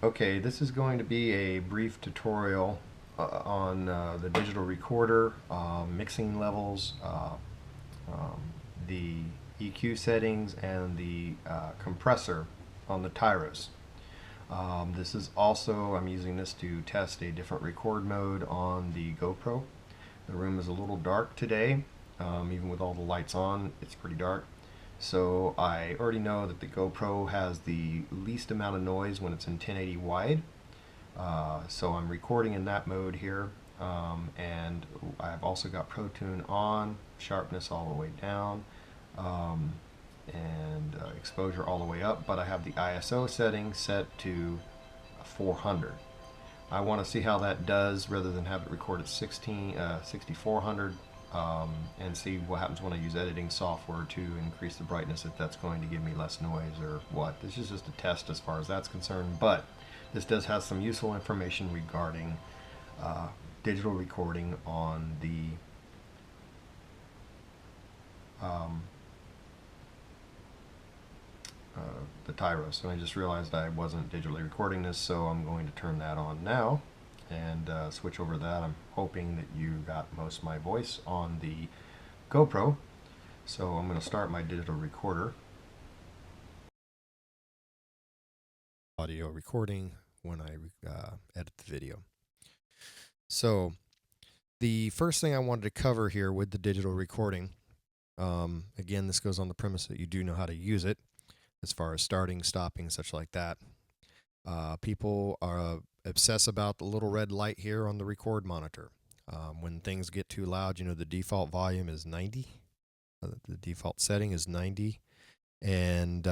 Okay, this is going to be a brief tutorial on the digital recorder, mixing levels, um, the EQ settings, and the compressor on the Tyros. This is also, I'm using this to test a different record mode on the GoPro. The room is a little dark today. Even with all the lights on, it's pretty dark. So I already know that the GoPro has the least amount of noise when it's in 1080 wide. So I'm recording in that mode here. And I've also got Pro Tune on, sharpness all the way down, and exposure all the way up, but I have the ISO setting set to 400. I want to see how that does rather than have it record at 6400. And see what happens when I use editing software to increase the brightness, if that's going to give me less noise or what. This is just a test as far as that's concerned, but this does have some useful information regarding digital recording on the Tyros. And I just realized I wasn't digitally recording this, so I'm going to turn that on now and switch over to that. I'm hoping that you got most of my voice on the GoPro. So I'm going to start my digital recorder. Audio recording when I edit the video. So the first thing I wanted to cover here with the digital recording, again, this goes on the premise that you do know how to use it as far as starting, stopping, such like that. People are obsess about the little red light here on the record monitor. When things get too loud, you know, the default volume is 90. The default setting is 90. And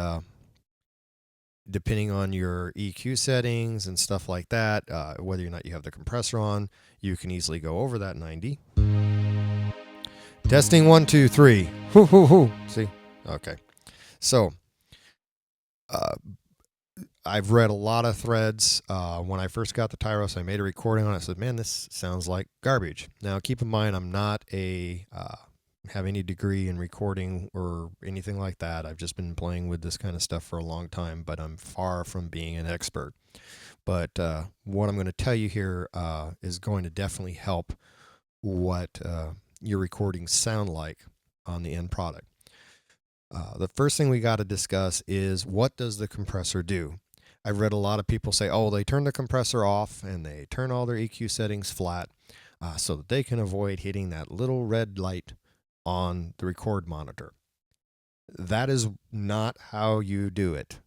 depending on your EQ settings and stuff like that, whether or not you have the compressor on, you can easily go over that 90. Testing 1, 2, 3. Hoo, hoo, hoo. See? Okay. So, I've read a lot of threads. When I first got the Tyros, I made a recording on it. I said, man, this sounds like garbage. Now, keep in mind, I'm not have any degree in recording or anything like that. I've just been playing with this kind of stuff for a long time, but I'm far from being an expert. But what I'm going to tell you here is going to definitely help what your recordings sound like on the end product. The first thing we got to discuss is, what does the compressor do? I've read a lot of people say, oh, they turn the compressor off and they turn all their EQ settings flat so that they can avoid hitting that little red light on the record monitor. That is not how you do it.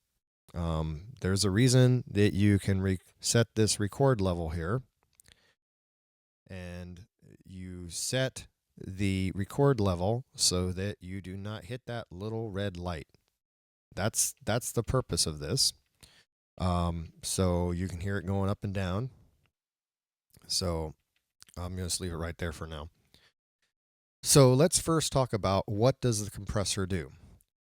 There's a reason that you can reset this record level here, and you set the record level so that you do not hit that little red light. That's the purpose of this. So you can hear it going up and down. So I'm going to leave it right there for now. So let's first talk about, what does the compressor do?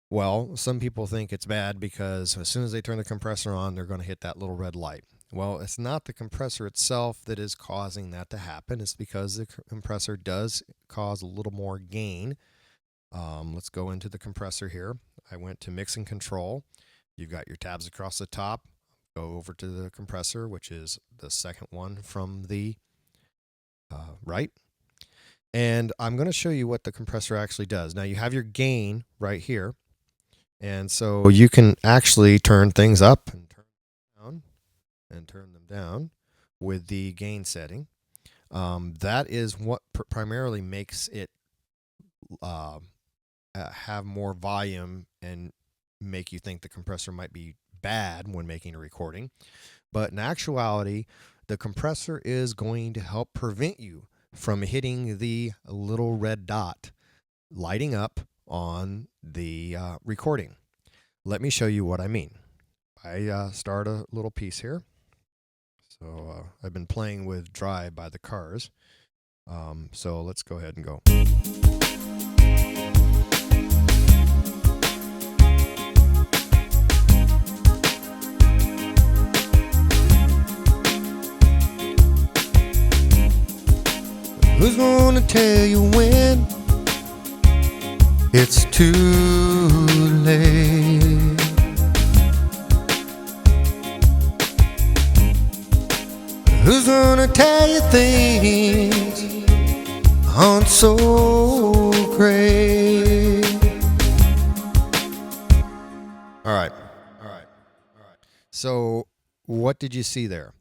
Well, some people think it's bad because as soon as they turn the compressor on, they're going to hit that little red light. Well, it's not the compressor itself that is causing that to happen. It's because the compressor does cause a little more gain. Let's go into the compressor here. I went to mix and control. You've got your tabs across the top. Go over to the compressor, which is the second one from the right. And I'm going to show you what the compressor actually does. Now, you have your gain right here. And so you can actually turn things up and turn them down and turn them down with the gain setting. That is what primarily makes it have more volume and make you think the compressor might be bad when making a recording. But in actuality, the compressor is going to help prevent you from hitting the little red dot lighting up on the recording. Let me show you what I mean. I start a little piece here. So I've been playing with Drive by the Cars. So let's go ahead and go. Who's gonna tell you when it's too late? Who's gonna tell you things aren't so great? All right. So what did you see there?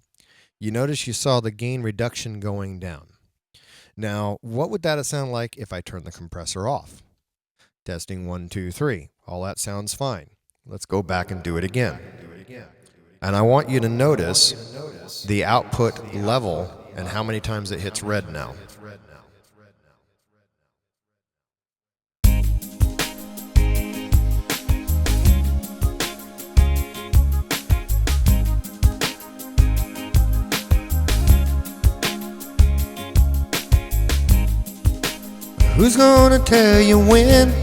You notice you saw the gain reduction going down. Now, what would that sound like if I turn the compressor off? Testing 1, 2, 3. All that sounds fine. Let's go back and do it again. And I want you to notice the output level and how many times it hits red now. Who's gonna tell you when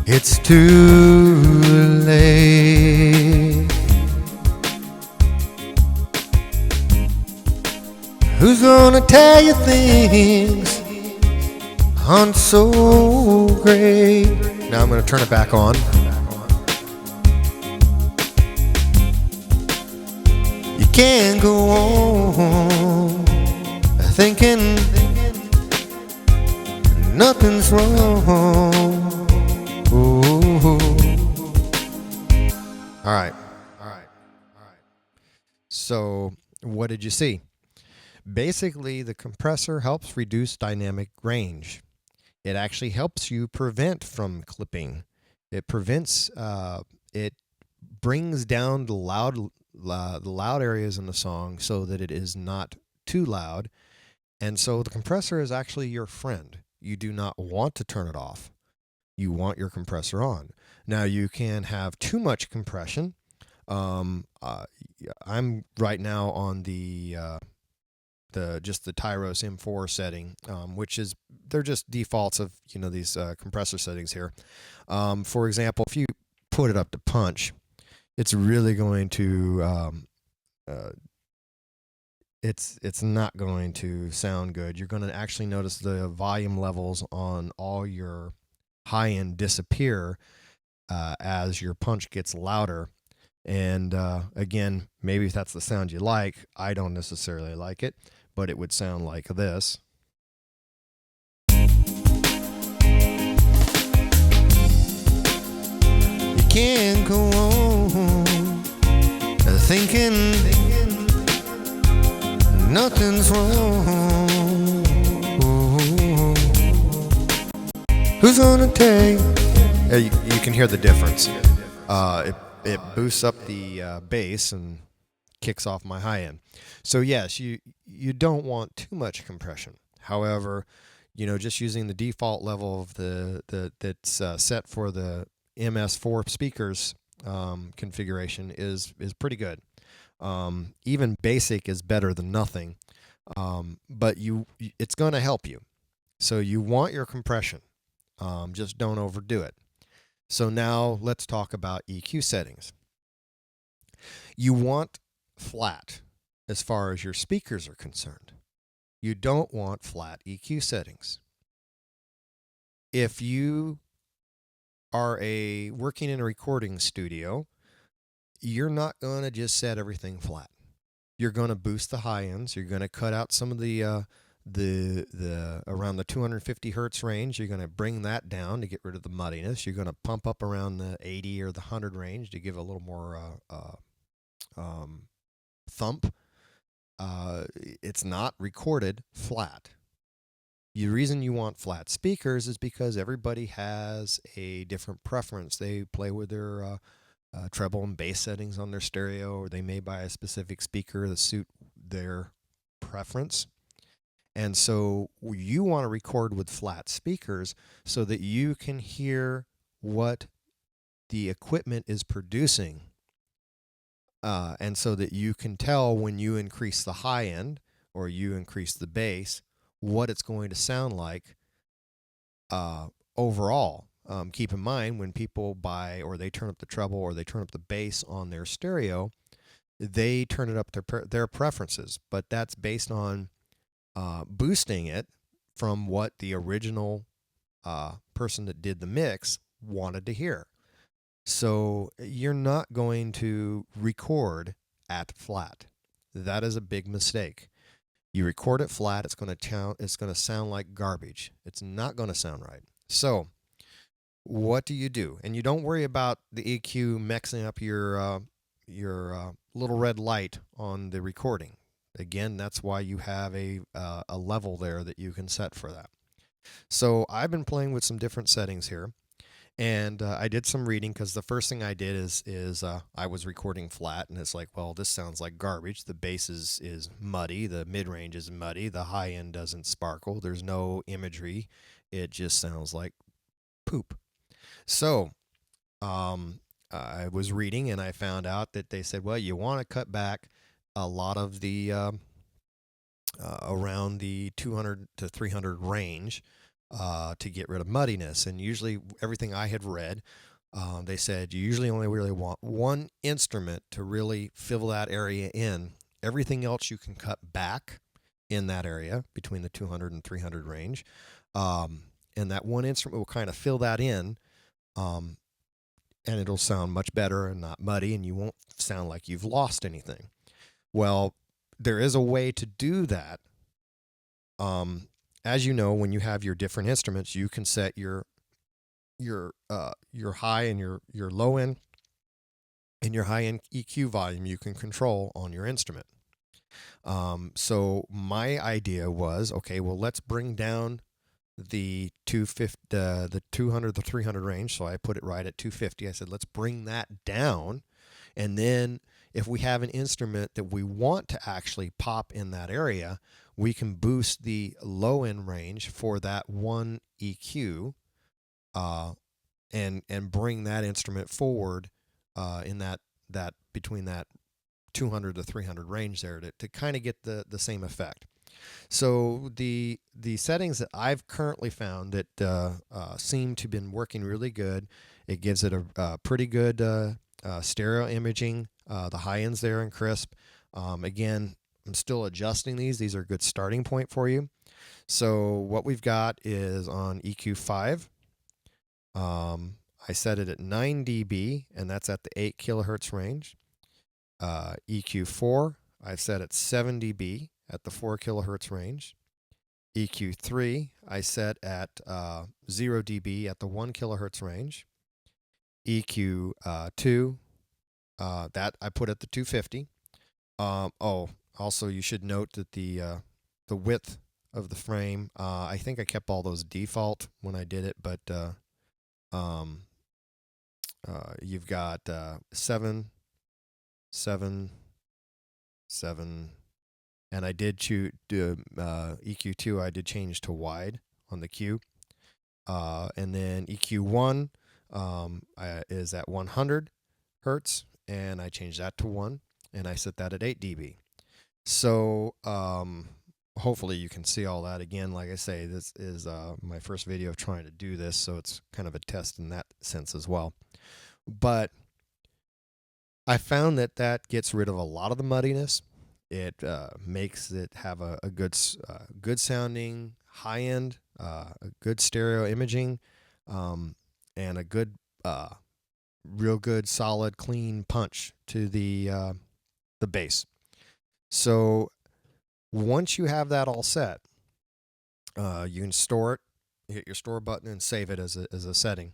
it's too late? Who's gonna tell you things aren't so great? Now I'm gonna turn it back on. You can't go on thinking nothing's wrong. Ooh. All right. So what did you see? Basically, the compressor helps reduce dynamic range. It actually helps you prevent from clipping. It prevents, it brings down the loud areas in the song so that it is not too loud. And so the compressor is actually your friend. You do not want to turn it off. You want your compressor on. Now you can have too much compression. I'm right now on the Tyros M4 setting, which is, they're just defaults of these compressor settings here. For example, if you put it up to punch, it's really going to it's not going to sound good. You're going to actually notice the volume levels on all your high end disappear as your punch gets louder. And again, maybe if that's the sound you like, I don't necessarily like it, but it would sound like this. You can't go on thinking nothing's wrong. Ooh. Who's gonna tell you? You can hear the difference. It boosts up the bass and kicks off my high end. So yes, you don't want too much compression. However, just using the default level of that's set for the MS4 speakers configuration is pretty good. Even basic is better than nothing, but it's going to help you. So you want your compression, just don't overdo it. So now let's talk about EQ settings. You want flat as far as your speakers are concerned. You don't want flat EQ settings. If you are working in a recording studio, you're not going to just set everything flat. You're going to boost the high ends. You're going to cut out some of the around the 250 hertz range. You're going to bring that down to get rid of the muddiness. You're going to pump up around the 80 or the 100 range to give a little more thump. It's not recorded flat. The reason you want flat speakers is because everybody has a different preference. They play with their treble and bass settings on their stereo, or they may buy a specific speaker that suit their preference. And so you want to record with flat speakers so that you can hear what the equipment is producing, and so that you can tell when you increase the high end or you increase the bass what it's going to sound like overall. Keep in mind, when people buy or they turn up the treble or they turn up the bass on their stereo, they turn it up to their preferences, but that's based on boosting it from what the original person that did the mix wanted to hear. So you're not going to record at flat. That is a big mistake. You record it flat, it's going to sound like garbage. It's not going to sound right. So, what do you do? And you don't worry about the EQ mixing up your little red light on the recording. Again, that's why you have a level there that you can set for that. So I've been playing with some different settings here, and I did some reading because the first thing I did is I was recording flat, and it's like, well, this sounds like garbage. The bass is muddy, the mid range is muddy, the high end doesn't sparkle. There's no imagery. It just sounds like poop. So I was reading and I found out that they said, well, you want to cut back a lot of the around the 200 to 300 range to get rid of muddiness. And usually, everything I had read, they said you usually only really want one instrument to really fill that area in. Everything else you can cut back in that area between the 200 and 300 range. And that one instrument will kind of fill that in. And it'll sound much better and not muddy, and you won't sound like you've lost anything. Well, there is a way to do that. As you know, when you have your different instruments, you can set your high and your low end and your high end EQ volume you can control on your instrument. So my idea was, okay, well, let's bring down the 200 to 300 range. So I put it right at 250. I said, let's bring that down. And then if we have an instrument that we want to actually pop in that area, we can boost the low end range for that one EQ and bring that instrument forward in that between that 200 to 300 range there to kind of get the same effect. So the settings that I've currently found that seem to have been working really good, it gives it a pretty good stereo imaging. The high end's there and crisp. Again, I'm still adjusting these. These are a good starting point for you. So what we've got is on EQ5. I set it at 9 dB, and that's at the 8 kilohertz range. EQ4, I set at 7 dB at the 4 kilohertz range. EQ3, I set at 0 dB at the 1 kilohertz range. EQ2, that I put at the 250. Also, you should note that the width of the frame, I think I kept all those default when I did it, but you've got 7, 7, 7, and I did do EQ2. I did change to wide on the Q, and then EQ1 is at 100 hertz, and I changed that to 1, and I set that at 8 dB. So hopefully you can see all that. Again, like I say, this is my first video of trying to do this, so it's kind of a test in that sense as well. But I found that gets rid of a lot of the muddiness. It makes it have a good sounding high end, a good stereo imaging, and a good, real good, solid, clean punch to the bass. So once you have that all set, you can store it, hit your store button, and save it as a setting.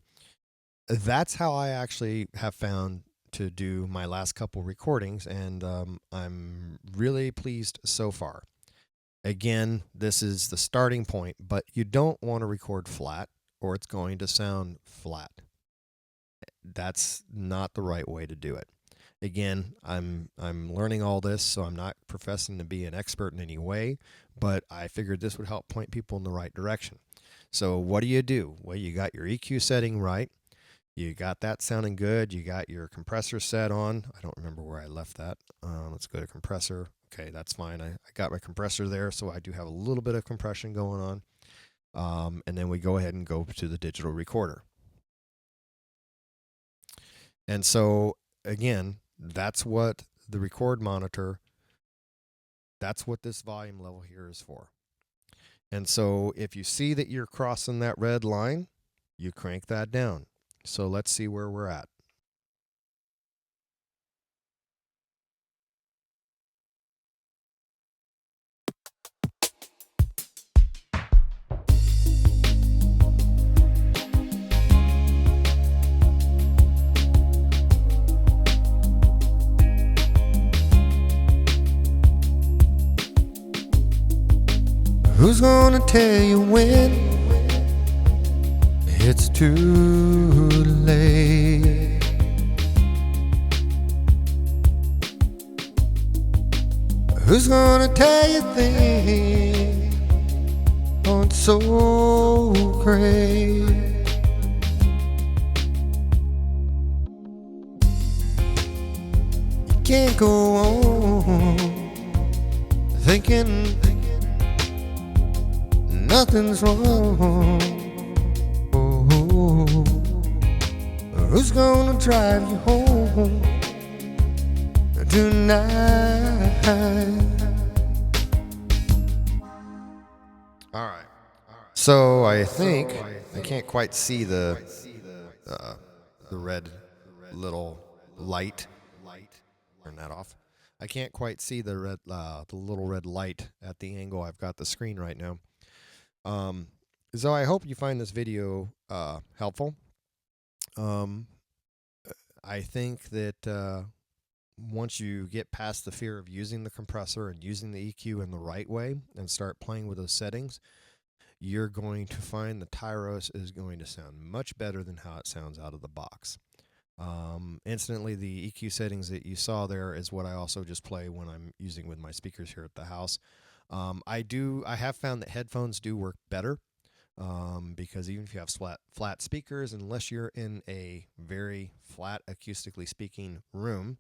That's how I actually have found to do my last couple recordings, and I'm really pleased so far. Again, this is the starting point, but you don't want to record flat or it's going to sound flat. That's not the right way to do it. Again, I'm learning all this, so I'm not professing to be an expert in any way, but I figured this would help point people in the right direction. So what do? Well, you got your EQ setting right. You got that sounding good. You got your compressor set on. I don't remember where I left that. Let's go to compressor. Okay, that's fine. I got my compressor there, so I do have a little bit of compression going on. And then we go ahead and go to the digital recorder. And so, again, that's what the record monitor, that's what this volume level here is for. And so if you see that you're crossing that red line, you crank that down. So let's see where we're at. Who's gonna tell you when it's too late? Who's gonna tell you things aren't so great? You can't go on thinking nothing's wrong. Oh, who's gonna drive you home tonight? All right. So I think I can't quite see the red little light. Turn that off. I can't quite see the little red light at the angle I've got the screen right now. So I hope you find this video helpful. I think that once you get past the fear of using the compressor and using the EQ in the right way and start playing with those settings, you're going to find the Tyros is going to sound much better than how it sounds out of the box. Instantly, the EQ settings that you saw there is what I also just play when I'm using with my speakers here at the house. I have found that headphones do work better because even if you have flat speakers, unless you're in a very flat acoustically speaking room,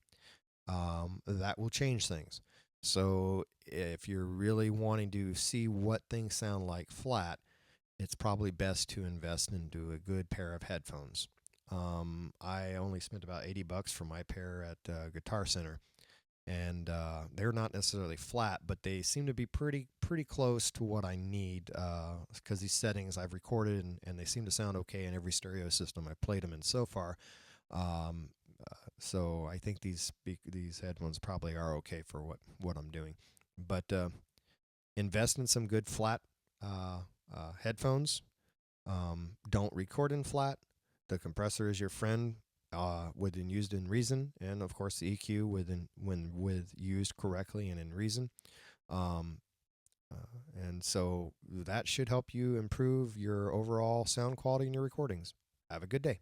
that will change things. So if you're really wanting to see what things sound like flat, it's probably best to invest into a good pair of headphones. I only spent about $80 for my pair at Guitar Center, and they're not necessarily flat, but they seem to be pretty close to what I need because these settings I've recorded and they seem to sound okay in every stereo system I've played them in so far. So I think these headphones probably are okay for what I'm doing. But invest in some good flat headphones. Don't record in flat. The compressor is your friend when used in reason, and of course the EQ when used correctly and in reason. And so that should help you improve your overall sound quality in your recordings. Have a good day.